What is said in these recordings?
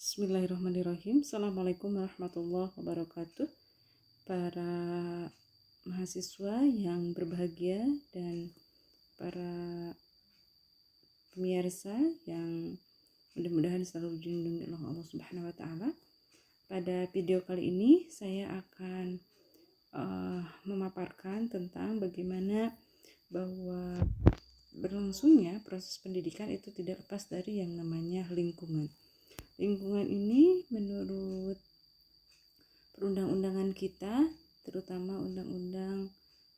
Bismillahirrahmanirrahim. Assalamualaikum warahmatullahi wabarakatuh. Para mahasiswa yang berbahagia dan para pemirsa yang mudah-mudahan selalu dilindungi oleh Allah Subhanahu wa taala. Pada video kali ini saya akan memaparkan tentang bagaimana bahwa berlangsungnya proses pendidikan itu tidak lepas dari yang namanya lingkungan. Lingkungan ini menurut perundang-undangan kita, terutama Undang-Undang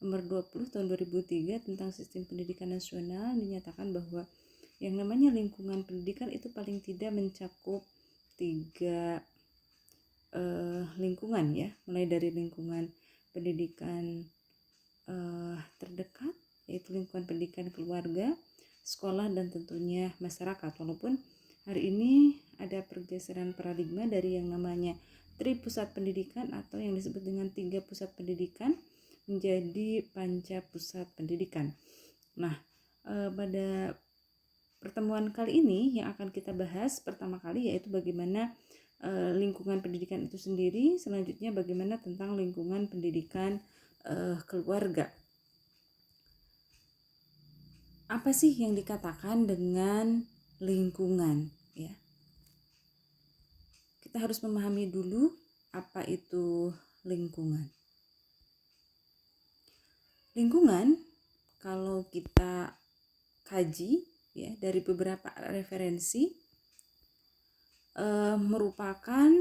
Nomor 20 Tahun 2003 tentang Sistem Pendidikan Nasional, dinyatakan bahwa yang namanya lingkungan pendidikan itu paling tidak mencakup 3 lingkungan ya, mulai dari lingkungan pendidikan terdekat, yaitu lingkungan pendidikan keluarga, sekolah, dan tentunya masyarakat. Walaupun hari ini ada pergeseran paradigma dari yang namanya Tripusat Pendidikan atau yang disebut dengan 3 pusat pendidikan menjadi Panca Pusat Pendidikan. Nah, pada pertemuan kali ini yang akan kita bahas pertama kali yaitu bagaimana lingkungan pendidikan itu sendiri, selanjutnya bagaimana tentang lingkungan pendidikan keluarga. Apa sih yang dikatakan dengan lingkungan ya? Kita harus memahami dulu apa itu lingkungan. Lingkungan kalau kita kaji ya dari beberapa referensi merupakan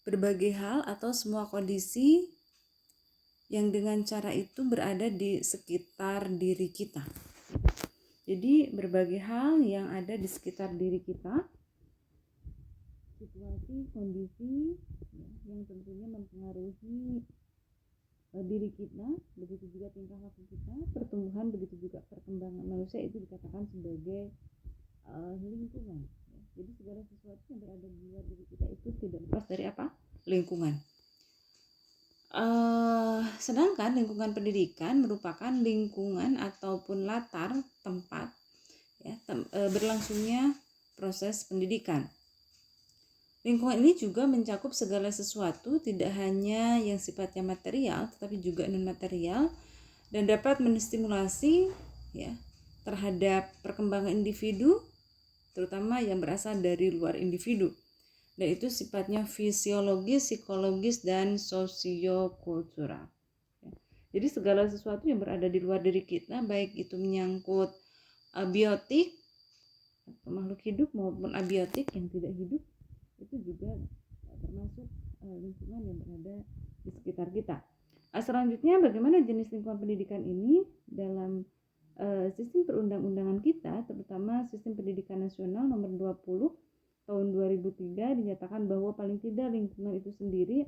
berbagai hal atau semua kondisi yang dengan cara itu berada di sekitar diri kita. Jadi berbagai hal yang ada di sekitar diri kita, situasi, kondisi ya, yang tentunya mempengaruhi diri kita, begitu juga tingkah laku kita, pertumbuhan, begitu juga perkembangan manusia, itu dikatakan sebagai lingkungan ya. Jadi segala sesuatu yang berada di luar diri kita itu tidak lepas dari apa? Lingkungan. Sedangkan lingkungan pendidikan merupakan lingkungan ataupun latar tempat ya, berlangsungnya proses pendidikan. Lingkungan ini juga mencakup segala sesuatu, tidak hanya yang sifatnya material, tetapi juga non-material, dan dapat menstimulasi ya, terhadap perkembangan individu, terutama yang berasal dari luar individu. Dan itu sifatnya fisiologis, psikologis, dan sosiokultural. Jadi segala sesuatu yang berada di luar diri kita, baik itu menyangkut biotik, makhluk hidup maupun abiotik yang tidak hidup, itu juga termasuk lingkungan yang berada di sekitar kita. Selanjutnya, bagaimana jenis lingkungan pendidikan ini dalam sistem perundang-undangan kita, terutama Sistem Pendidikan Nasional Nomor 20 Tahun 2003, dinyatakan bahwa paling tidak lingkungan itu sendiri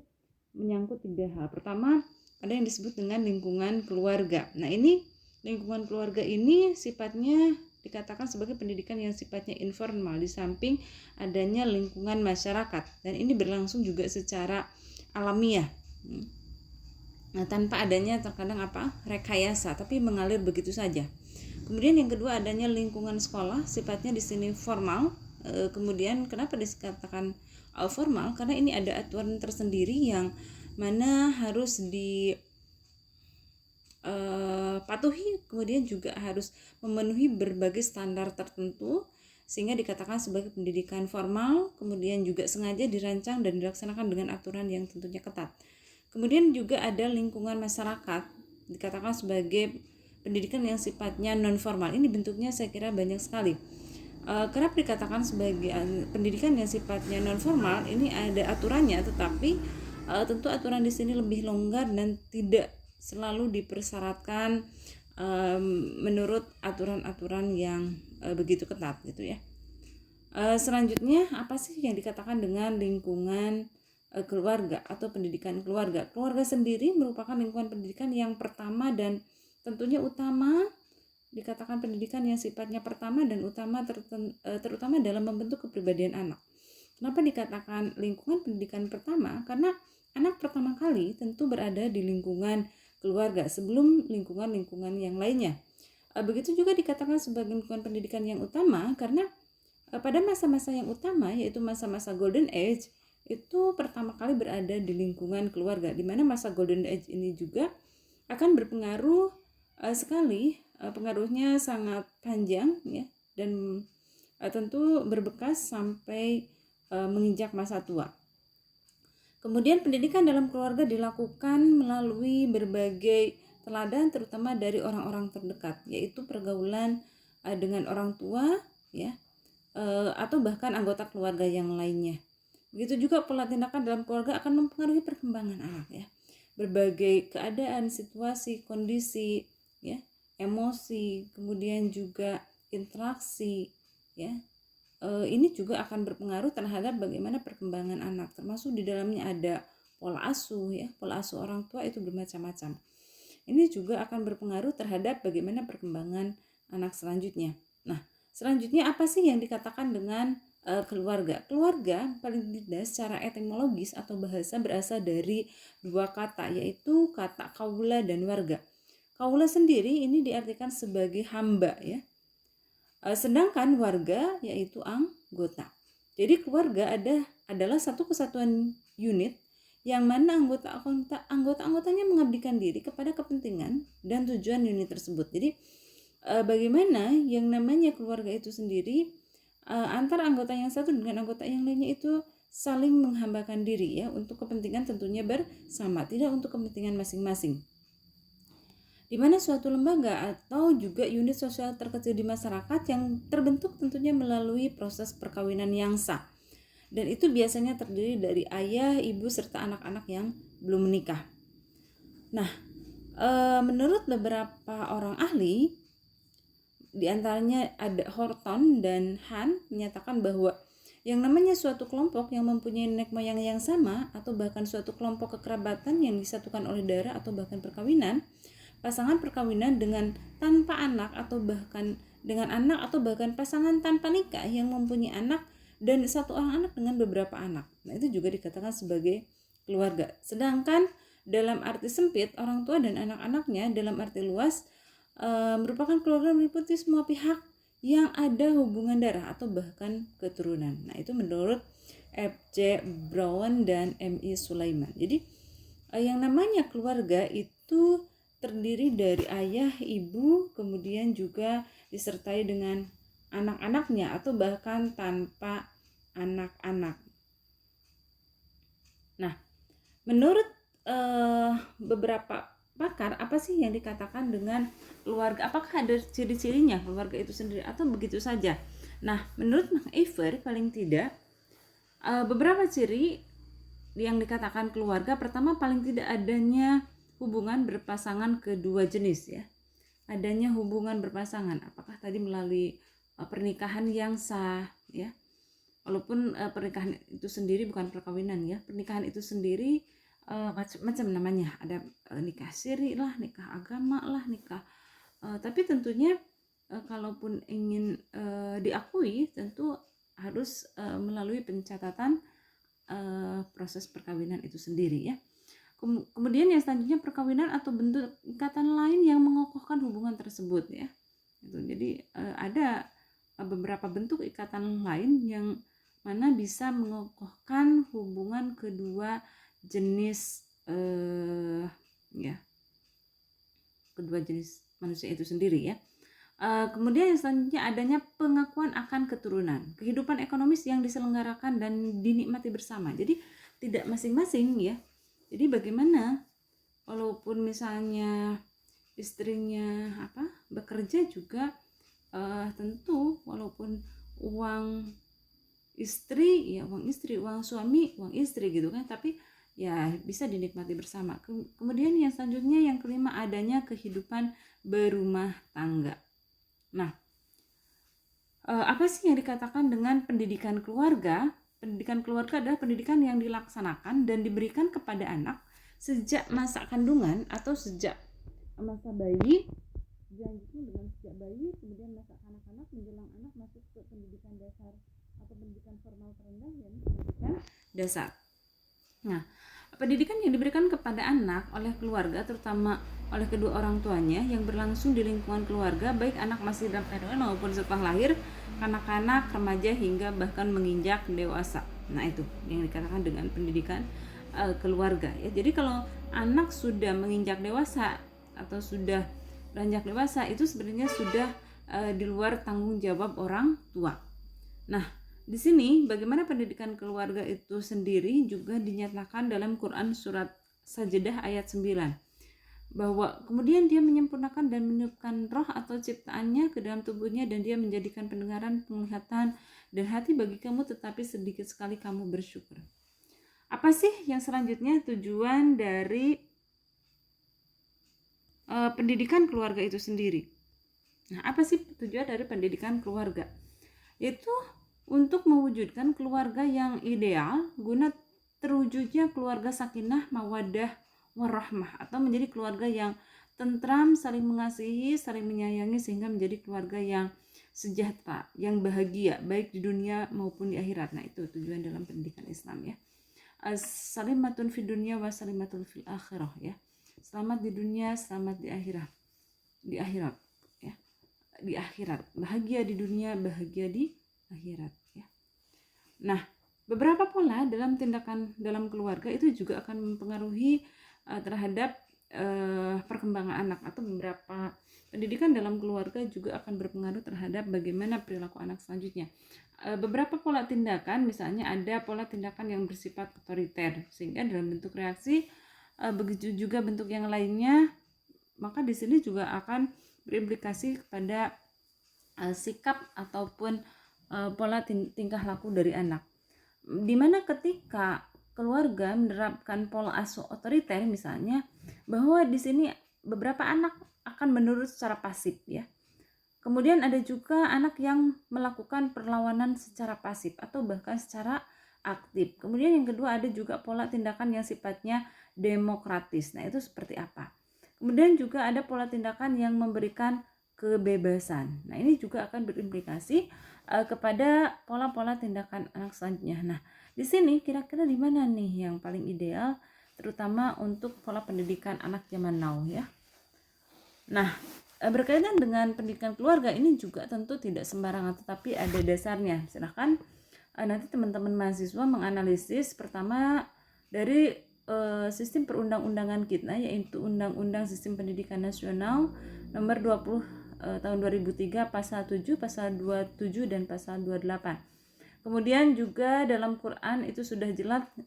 menyangkut 3 hal. Pertama, ada yang disebut dengan lingkungan keluarga. Nah, ini lingkungan keluarga ini sifatnya dikatakan sebagai pendidikan yang sifatnya informal, di samping adanya lingkungan masyarakat, dan ini berlangsung juga secara alamiah. Nah, tanpa adanya terkadang rekayasa, tapi mengalir begitu saja. Kemudian yang kedua, adanya lingkungan sekolah, sifatnya di sini formal. Kemudian kenapa dikatakan formal? Karena ini ada aturan tersendiri yang mana harus patuhi, kemudian juga harus memenuhi berbagai standar tertentu, sehingga dikatakan sebagai pendidikan formal, kemudian juga sengaja dirancang dan dilaksanakan dengan aturan yang tentunya ketat. Kemudian juga ada lingkungan masyarakat, dikatakan sebagai pendidikan yang sifatnya non formal. Ini bentuknya saya kira banyak sekali. Kerap dikatakan sebagai pendidikan yang sifatnya non formal, ini ada aturannya, tetapi tentu aturan di sini lebih longgar dan tidak selalu dipersyaratkan menurut aturan-aturan yang begitu ketat gitu ya. Selanjutnya, apa sih yang dikatakan dengan lingkungan keluarga atau pendidikan keluarga? Keluarga sendiri merupakan lingkungan pendidikan yang pertama dan tentunya utama, dikatakan pendidikan yang sifatnya pertama dan utama, terutama dalam membentuk kepribadian anak. Kenapa dikatakan lingkungan pendidikan pertama? Karena anak pertama kali tentu berada di lingkungan keluarga sebelum lingkungan-lingkungan yang lainnya. Begitu juga dikatakan sebagai lingkungan pendidikan yang utama karena pada masa-masa yang utama, yaitu masa-masa golden age, itu pertama kali berada di lingkungan keluarga, di mana masa golden age ini juga akan berpengaruh sekali, pengaruhnya sangat panjang ya, dan tentu berbekas sampai menginjak masa tua. Kemudian pendidikan dalam keluarga dilakukan melalui berbagai teladan, terutama dari orang-orang terdekat, yaitu pergaulan dengan orang tua ya, atau bahkan anggota keluarga yang lainnya. Begitu juga pola tindakan dalam keluarga akan mempengaruhi perkembangan anak ya. Berbagai keadaan, situasi, kondisi ya, emosi, kemudian juga interaksi ya, ini juga akan berpengaruh terhadap bagaimana perkembangan anak, termasuk di dalamnya ada pola asuh ya. Pola asuh orang tua itu bermacam-macam. Ini juga akan berpengaruh terhadap bagaimana perkembangan anak selanjutnya. Nah, selanjutnya apa sih yang dikatakan dengan keluarga? Keluarga paling tidak secara etimologis atau bahasa berasal dari dua kata, yaitu kata kaula dan warga. Kaula sendiri ini diartikan sebagai hamba ya. Sedangkan warga yaitu anggota. Jadi keluarga adalah satu kesatuan unit yang mana anggota-anggotanya mengabdikan diri kepada kepentingan dan tujuan unit tersebut. Jadi bagaimana yang namanya keluarga itu sendiri, antara anggota yang satu dengan anggota yang lainnya itu saling menghambakan diri ya, untuk kepentingan tentunya bersama, tidak untuk kepentingan masing-masing. Di mana suatu lembaga atau juga unit sosial terkecil di masyarakat yang terbentuk tentunya melalui proses perkawinan yang sah. Dan itu biasanya terdiri dari ayah, ibu, serta anak-anak yang belum menikah. Nah, menurut beberapa orang ahli, diantaranya ada Horton dan Han, menyatakan bahwa yang namanya suatu kelompok yang mempunyai nenek moyang yang sama, atau bahkan suatu kelompok kekerabatan yang disatukan oleh darah atau bahkan perkawinan, pasangan perkawinan dengan tanpa anak atau bahkan dengan anak, atau bahkan pasangan tanpa nikah yang mempunyai anak dan satu orang anak dengan beberapa anak. Nah, itu juga dikatakan sebagai keluarga. Sedangkan dalam arti sempit, orang tua dan anak-anaknya dalam arti luas merupakan keluarga meliputi semua pihak yang ada hubungan darah atau bahkan keturunan. Nah, itu menurut F.J. Brown dan M.I. Sulaiman. Jadi yang namanya keluarga itu terdiri dari ayah, ibu, kemudian juga disertai dengan anak-anaknya atau bahkan tanpa anak-anak. Nah, menurut beberapa pakar, apa sih yang dikatakan dengan keluarga? Apakah ada ciri-cirinya keluarga itu sendiri atau begitu saja? Nah, menurut McIver paling tidak beberapa ciri yang dikatakan keluarga. Pertama, paling tidak adanya hubungan berpasangan kedua jenis ya. Adanya hubungan berpasangan, apakah tadi melalui pernikahan yang sah ya. Walaupun pernikahan itu sendiri bukan perkawinan ya. Pernikahan itu sendiri macam-macam namanya. Ada nikah siri lah, nikah agama lah, nikah tapi tentunya kalaupun ingin diakui, tentu harus melalui pencatatan proses perkawinan itu sendiri ya. Kemudian yang selanjutnya perkawinan atau bentuk ikatan lain yang mengokohkan hubungan tersebut ya. Jadi ada beberapa bentuk ikatan lain yang mana bisa mengokohkan hubungan kedua jenis kedua jenis manusia itu sendiri ya. Kemudian yang selanjutnya adanya pengakuan akan keturunan, kehidupan ekonomis yang diselenggarakan dan dinikmati bersama. Jadi tidak masing-masing ya. Jadi bagaimana walaupun misalnya istrinya bekerja juga tentu walaupun uang istri ya uang istri, uang suami uang istri gitu kan, tapi ya bisa dinikmati bersama. Kemudian yang selanjutnya yang kelima adanya kehidupan berumah tangga. Nah, apa sih yang dikatakan dengan pendidikan keluarga? Pendidikan keluarga adalah pendidikan yang dilaksanakan dan diberikan kepada anak sejak masa kandungan atau sejak masa bayi, selanjutnya dengan sejak bayi, kemudian masa kanak-kanak menjelang anak masuk ke pendidikan dasar atau pendidikan formal terendah, yakni pendidikan dasar. Nah, pendidikan yang diberikan kepada anak oleh keluarga, terutama oleh kedua orang tuanya yang berlangsung di lingkungan keluarga, baik anak masih dalam kandungan maupun setelah lahir, kanak-kanak, remaja hingga bahkan menginjak dewasa. Nah, itu yang dikatakan dengan pendidikan keluarga ya. Jadi kalau anak sudah menginjak dewasa atau sudah beranjak dewasa, itu sebenarnya sudah di luar tanggung jawab orang tua. Nah, di sini bagaimana pendidikan keluarga itu sendiri juga dinyatakan dalam Quran surat Sajdah ayat 9, bahwa kemudian dia menyempurnakan dan meniupkan roh atau ciptaannya ke dalam tubuhnya, dan dia menjadikan pendengaran, penglihatan, dan hati bagi kamu, tetapi sedikit sekali kamu bersyukur. Apa sih yang selanjutnya tujuan dari pendidikan keluarga itu sendiri? Nah, apa sih tujuan dari pendidikan keluarga? Yaitu untuk mewujudkan keluarga yang ideal guna terwujudnya keluarga sakinah, mawaddah, warahmah, atau menjadi keluarga yang tentram, saling mengasihi, saling menyayangi, sehingga menjadi keluarga yang sejahtera, yang bahagia baik di dunia maupun di akhirat. Nah, itu tujuan dalam pendidikan Islam ya. Salimatun fid dunya wa salimatun fil akhirah ya. Selamat di dunia, selamat di akhirat. Di akhirat ya. Di akhirat, bahagia di dunia, bahagia di akhirat ya. Nah, beberapa pola dalam tindakan dalam keluarga itu juga akan mempengaruhi terhadap perkembangan anak, atau beberapa pendidikan dalam keluarga juga akan berpengaruh terhadap bagaimana perilaku anak selanjutnya. Beberapa pola tindakan, misalnya ada pola tindakan yang bersifat otoriter, sehingga dalam bentuk reaksi, begitu juga bentuk yang lainnya, maka di sini juga akan berimplikasi kepada sikap ataupun pola tingkah laku dari anak. Dimana ketika keluarga menerapkan pola asuh otoriter, misalnya bahwa di sini beberapa anak akan menurut secara pasif ya. Kemudian ada juga anak yang melakukan perlawanan secara pasif atau bahkan secara aktif. Kemudian yang kedua ada juga pola tindakan yang sifatnya demokratis. Nah, itu seperti apa? Kemudian juga ada pola tindakan yang memberikan kebebasan. Nah, ini juga akan berimplikasi kepada pola-pola tindakan anak selanjutnya. Nah, di sini kira-kira di mana nih yang paling ideal, terutama untuk pola pendidikan anak zaman now ya. Nah, berkaitan dengan pendidikan keluarga ini juga tentu tidak sembarangan, tetapi ada dasarnya. Silahkan nanti teman-teman mahasiswa menganalisis pertama dari sistem perundang-undangan kita, yaitu Undang-Undang Sistem Pendidikan Nasional nomor 20 tahun 2003, pasal 7, pasal 27 dan pasal 28. Kemudian juga dalam Quran itu sudah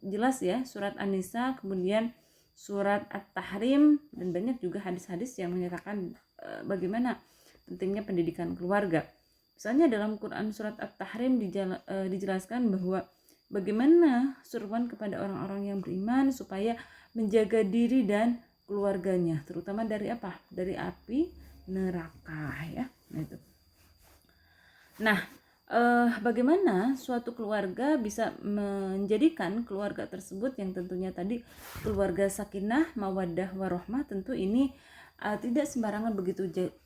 jelas ya, surat An-Nisa, kemudian surat At-Tahrim, dan banyak juga hadis-hadis yang menyatakan bagaimana pentingnya pendidikan keluarga. Misalnya dalam Quran surat At-Tahrim dijelaskan bahwa bagaimana seruan kepada orang-orang yang beriman supaya menjaga diri dan keluarganya, terutama dari apa? Dari api neraka ya. Nah, itu. Nah, bagaimana suatu keluarga bisa menjadikan keluarga tersebut yang tentunya tadi keluarga sakinah, mawaddah, warahmah, tentu ini tidak sembarangan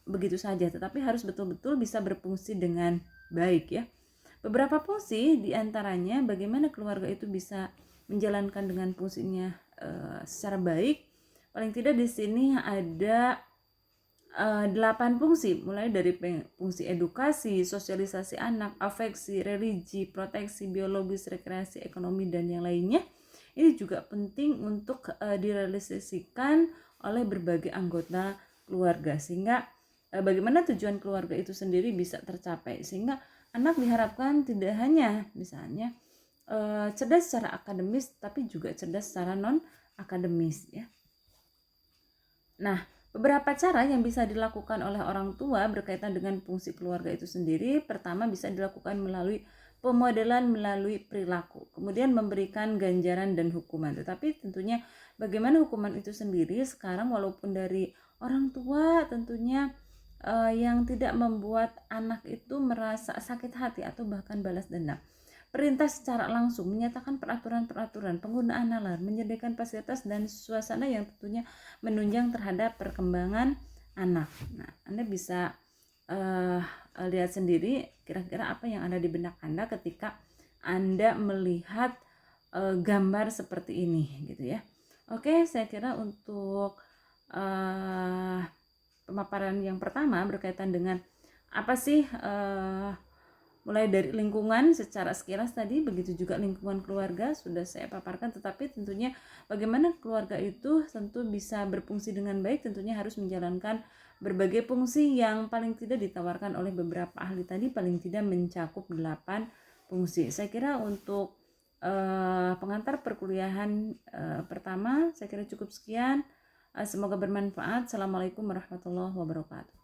begitu saja, tetapi harus betul-betul bisa berfungsi dengan baik ya. Beberapa fungsi diantaranya bagaimana keluarga itu bisa menjalankan dengan fungsinya secara baik. Paling tidak di sini ada 8 fungsi, mulai dari fungsi edukasi, sosialisasi anak, afeksi, religi, proteksi, biologis, rekreasi, ekonomi, dan yang lainnya. Ini juga penting untuk direalisasikan oleh berbagai anggota keluarga, sehingga bagaimana tujuan keluarga itu sendiri bisa tercapai, sehingga anak diharapkan tidak hanya misalnya cerdas secara akademis, tapi juga cerdas secara non akademis ya. Nah, beberapa cara yang bisa dilakukan oleh orang tua berkaitan dengan fungsi keluarga itu sendiri. Pertama, bisa dilakukan melalui pemodelan melalui perilaku, kemudian memberikan ganjaran dan hukuman. Tetapi tentunya bagaimana hukuman itu sendiri sekarang, walaupun dari orang tua tentunya yang tidak membuat anak itu merasa sakit hati atau bahkan balas dendam. Perintah secara langsung menyatakan peraturan-peraturan, penggunaan nalar, menyediakan fasilitas dan suasana yang tentunya menunjang terhadap perkembangan anak. Nah, Anda bisa lihat sendiri kira-kira apa yang ada di benak Anda ketika Anda melihat gambar seperti ini gitu ya. Oke, saya kira untuk pemaparan yang pertama berkaitan dengan apa sih mulai dari lingkungan secara sekilas tadi, begitu juga lingkungan keluarga sudah saya paparkan, tetapi tentunya bagaimana keluarga itu tentu bisa berfungsi dengan baik, tentunya harus menjalankan berbagai fungsi yang paling tidak ditawarkan oleh beberapa ahli tadi, paling tidak mencakup 8 fungsi. Saya kira untuk pengantar perkuliahan pertama saya kira cukup sekian. Semoga bermanfaat. Assalamualaikum warahmatullahi wabarakatuh.